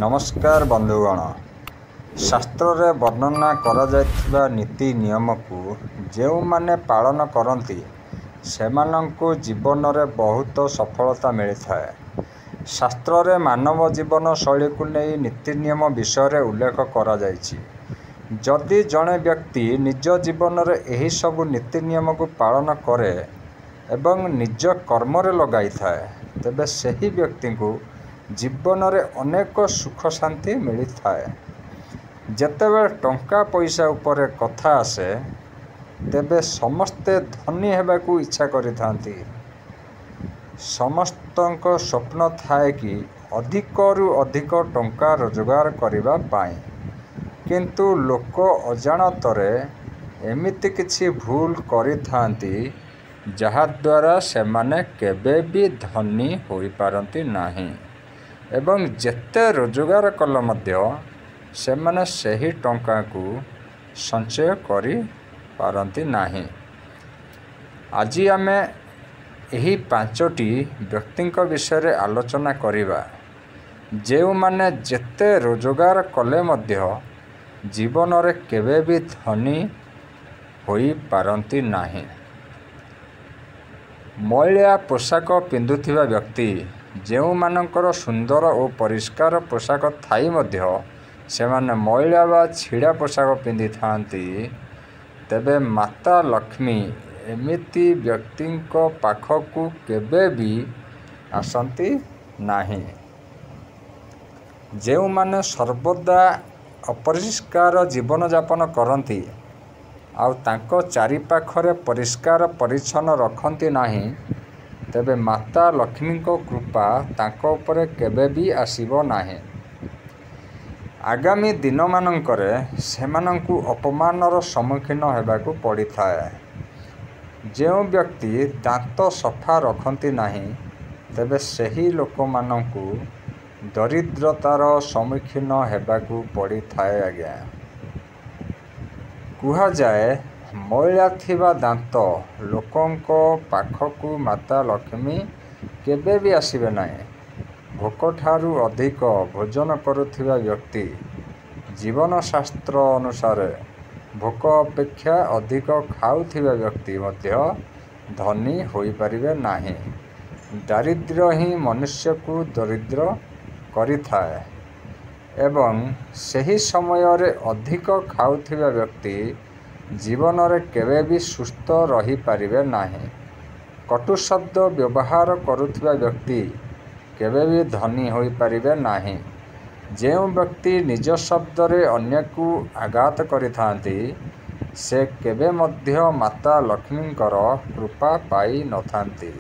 नमस्कार बंधुगण। शास्त्र रे वर्णना करा जायथिबा नीति नियम को जो माने पालन करती सेमानंकु जीवन रे बहुत सफलता मिलता है। शास्त्र रे मानव जीवन शैली को नहीं नीति नियम विषय रे उल्लेख करा जायछि। जदि जड़े व्यक्ति निज जीवन रे एही सब नीति नियम को पालन करे एवं निज कर्म रे लगाई थाए तेबे सही व्यक्ति को जीवन रे अनेक सुख शांति मिलता है। जेतेबेले टंका पैसा उपरे कथा आसे तेबे समस्ते धनी हेबाकू इच्छा करिथांती। समस्तଙ୍କ स्वप्न थाए कि अधिकरू अधिक टंका रोजगार करिबा पाई, किंतु लोक अजाणतरे एमिति किछि भूल करिथांती जहा द्वारा सेमाने केबे भी धनी होई पारंती नाही एवं जेते रोजगार कल मध्य सेमाने सही टंका को संचय करि पारंती नाही। आज आमे एही पांचटी व्यक्तिंक विषय रे आलोचना करिबा जेउ माने जेते रोजगार कले मध्य जीवन रे केबे भी धनी होई पारंती नाही। मैलिया पोशाक पिंधुथिबा व्यक्ति जेउ मानकर सुंदर और परिष्कार पोशाक थाई मध्य सेमाने मैला बा छिड़ा पोशाक पिंधि थांती तेबे माता लक्ष्मी एमिति व्यक्तिंक पाखकू केबे भी आसंती नाही। जेउ माने सर्वदा अपरिष्कार जीवन यापन करती आउ तांको चारि पाखरे परिष्कार परिच्छन्न रखती नाही तेबे माता लक्ष्मी को कृपा तांको उपरे केबे भी आसीबो नाही। आगामी दिन मानंकरे सेमानंकु अपमानर सम्मुखीन हेबाकू पड़िथाए। जेउ व्यक्ति दांत सफा रखती नाही तेबे सही लोक मानंकु दरिद्रतार सम्मुखीन हेबाकू पड़िथाए। आज्ञा कुहा जाए मैला थिबा दांत लोकंको पाखकू माता लक्ष्मी केबे भी आसीबे नाही। भोक ठारू अधिक भोजन करुथिबा व्यक्ति जीवन शास्त्र अनुसार भोक अपेक्षा अधिक खाउथिबा व्यक्ति मध्य धनी होई परिबे नाही। दारिद्र्य ही मनुष्य को दरिद्र करिथाए एवं सही समय रे अधिक खाउथिबा व्यक्ति जीवन रे केबे भी सुस्थ रही पारिबे नाही। कटु शब्द व्यवहार करुथिबा व्यक्ति केबे भी धनी होई पारिबे नाही। जेउ व्यक्ति निज शब्द रे अन्य को आघात करिथांती से केबे मध्य माता लक्ष्मींकर कृपा पाई नथांती।